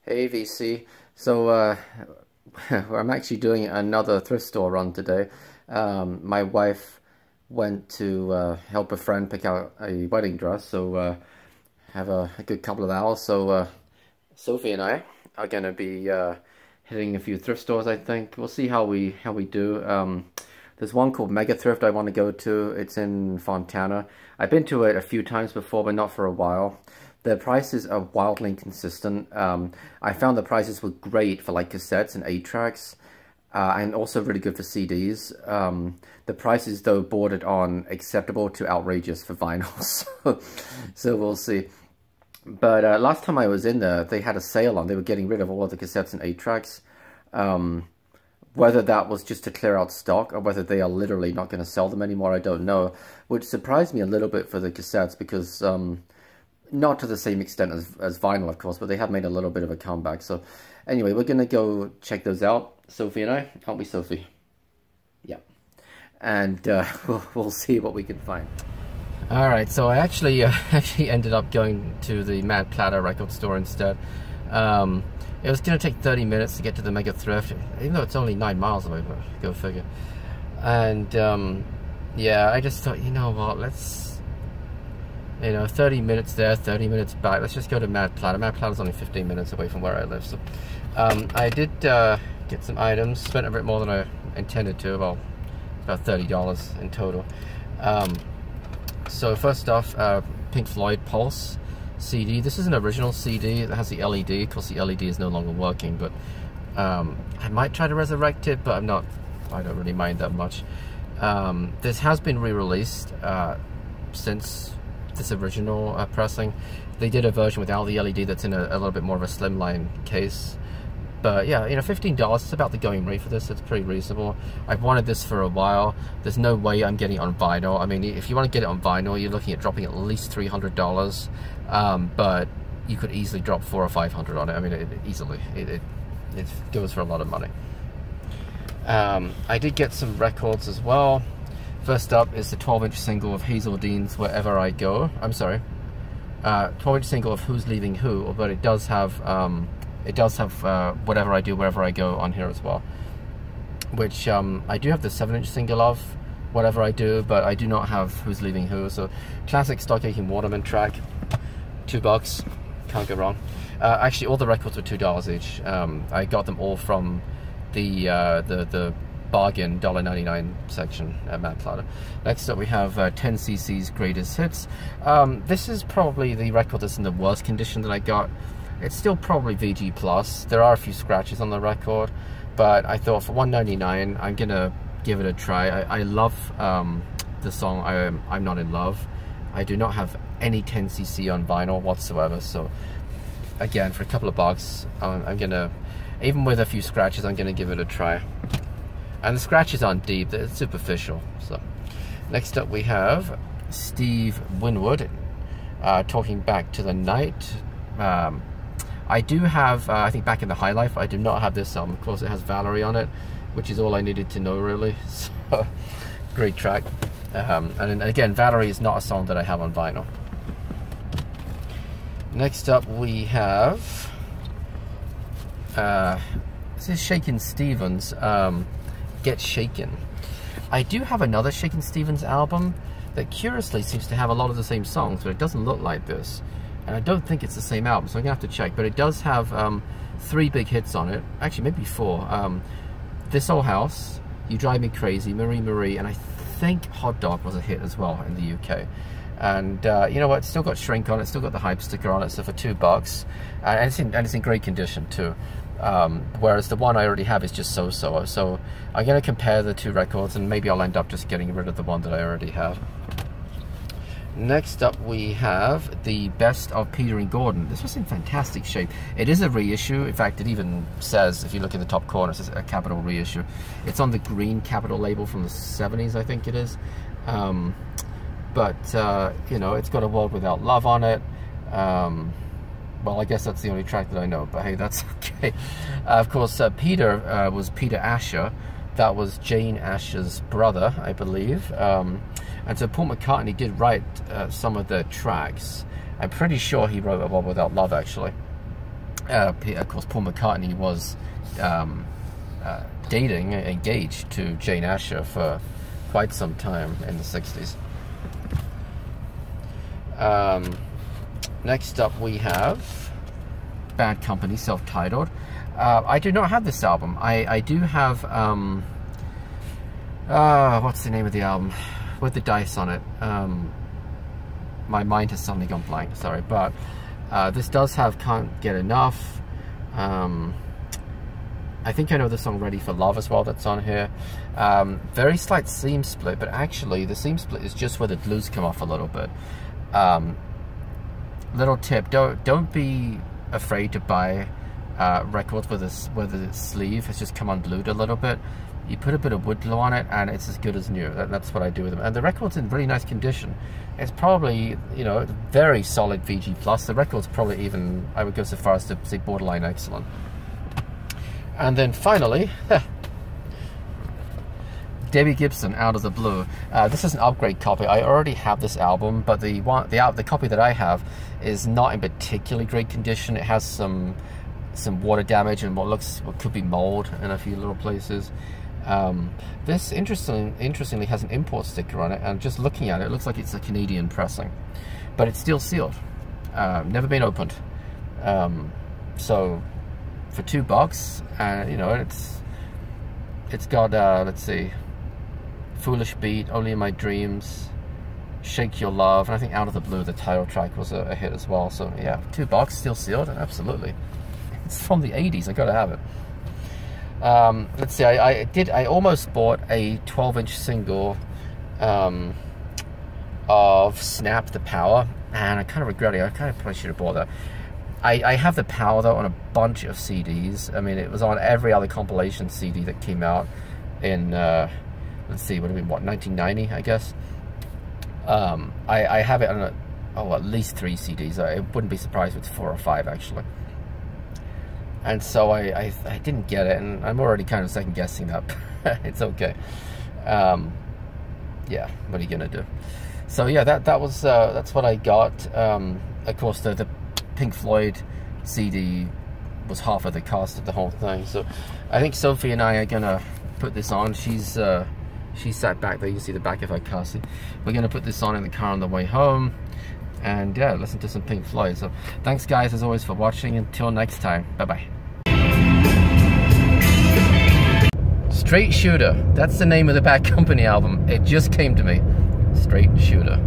Hey VC. So I'm actually doing another thrift store run today. My wife went to help a friend pick out a wedding dress, so have a good couple of hours. So Sophie and I are gonna be hitting a few thrift stores. I think we'll see how we do. There's one called Mega Thrift I want to go to. It's in Fontana. I've been to it a few times before, but not for a while. The prices are wildly inconsistent. I found the prices were great for like cassettes and 8-tracks, and also really good for CDs. The prices though bordered on acceptable to outrageous for vinyls. So we'll see. But last time I was in there, they had a sale on. They were getting rid of all of the cassettes and 8-tracks. Whether that was just to clear out stock or whether they are literally not going to sell them anymore, I don't know. Which surprised me a little bit for the cassettes because, not to the same extent as vinyl, of course, but they have made a little bit of a comeback. So anyway, we're going to go check those out, Sophie and I. Aren't we, Sophie? Yeah. And we'll see what we can find. Alright, so I actually ended up going to the Mad Platter record store instead. It was going to take 30 minutes to get to the Mega Thrift, even though it's only 9 miles away, but go figure. And, yeah, I just thought, you know what, let's, 30 minutes there, 30 minutes back, let's just go to Mad Platter. Mad Platter's only 15 minutes away from where I live, so, I did, get some items, spent a bit more than I intended to, well, about $30 in total. So first off, Pink Floyd Pulse CD. This is an original CD. It has the LED. Of course, the LED is no longer working, but I might try to resurrect it, but I don't really mind that much. This has been re-released since this original pressing. They did a version without the LED that's in a little bit more of a slimline case. But yeah, $15 is about the going rate for this. It's pretty reasonable. I've wanted this for a while. There's no way I'm getting it on vinyl. I mean, if you want to get it on vinyl, you're looking at dropping at least $300. But you could easily drop $400 or $500 on it. I mean, easily. It goes for a lot of money. I did get some records as well. First up is the 12-inch single of Hazel Dean's Wherever I Go. I'm sorry. 12-inch single of Who's Leaving Who, but it does have Whatever I Do, Wherever I Go on here as well. Which, I do have the 7-inch single of Whatever I Do, but I do not have Who's Leaving Who. So, classic Stock Aitken Waterman track. $2. Can't go wrong. Actually, all the records were $2 each. I got them all from the bargain $1.99 section at Mad Platter. Next up we have 10cc's Greatest Hits. This is probably the record that's in the worst condition that I got. It's still probably VG+. There are a few scratches on the record, but I thought for $1.99 I'm gonna give it a try. I love the song I'm Not in Love. I do not have any 10cc on vinyl whatsoever, so again, for a couple of bucks, I'm gonna, even with a few scratches, I'm gonna give it a try. And the scratches aren't deep, they're superficial. So next up we have Steve Winwood, Talking Back to the Night. I do have, I think Back in the High Life. I do not have this album. Of course, it has Valerie on it, which is all I needed to know, really. So, great track. And again, Valerie is not a song that I have on vinyl. Next up, we have, this is Shakin' Stevens, Get Shaken. I do have another Shakin' Stevens album that curiously seems to have a lot of the same songs, but it doesn't look like this. And I don't think it's the same album, so I'm gonna have to check. But it does have 3 big hits on it. Actually, maybe 4. This Old House, You Drive Me Crazy, Marie Marie, and I think Hot Dog was a hit as well in the UK. And you know what? It's still got Shrink on it. It's still got the hype sticker on it. So for $2, and it's in great condition too. Whereas the one I already have is just so-so. So I'm gonna compare the 2 records, and maybe I'll end up just getting rid of the one that I already have. Next up we have the Best of Peter and Gordon. This was in fantastic shape. It is a reissue. In fact, it even says, if you look in the top corner, it says a Capitol reissue. It's on the green Capitol label from the 70s, I think it is. But it's got A World Without Love on it. Well, I guess that's the only track that I know, but hey, that's okay. Of course, Peter was Peter Asher. That was Jane Asher's brother, I believe. And so Paul McCartney did write some of the tracks. I'm pretty sure he wrote A World Without Love, actually. of course, Paul McCartney was engaged to Jane Asher for quite some time in the 60s. Next up we have Bad Company, self-titled. I do not have this album. I do have, what's the name of the album? With the dice on it. My mind has suddenly gone blank, sorry. But this does have Can't Get Enough. I think I know the song Ready for Love as well that's on here. Very slight seam split, but actually the seam split is just where the glues come off a little bit. Little tip, don't be afraid to buy records where the sleeve has just come unglued a little bit. You put a bit of wood glue on it and it's as good as new. That's what I do with them. And the record's in really nice condition. It's probably, you know, very solid VG+. The record's probably even, I would go so far as to say, borderline excellent. And then finally, Debbie Gibson, Out of the Blue. This is an upgrade copy. I already have this album, but the copy that I have is not in particularly great condition. It has some water damage and what could be mold in a few little places. This interestingly has an import sticker on it, and just looking at it, it looks like it's a Canadian pressing, but it's still sealed, never been opened. So for $2, you know, it's got let's see, Foolish Beat, Only in My Dreams, Shake Your Love, and I think Out of the Blue, the title track, was a hit as well. So yeah, $2, still sealed, absolutely. It's from the 80s, I gotta have it. Let's see, I almost bought a 12-inch single of Snap the Power, and I kind of regret it. I kind of probably should have bought that. I have the Power though on a bunch of CDs. I mean, it was on every other compilation CD that came out in let's see, would have been what, 1990, I guess. I have it on at least 3 CDs. I wouldn't be surprised if it's 4 or 5 actually. And so I didn't get it, and I'm already kind of second guessing that. It's okay. Yeah, what are you gonna do? So yeah, that's what I got. Of course, the Pink Floyd CD was half of the cost of the whole thing. So I think Sophie and I are gonna put this on. She sat back there. You can see the back of her car seat. We're gonna put this on in the car on the way home, and yeah, listen to some Pink Floyd. So thanks guys as always for watching. Until next time, bye bye. Straight Shooter, that's the name of the Bad Company album. It just came to me. Straight Shooter.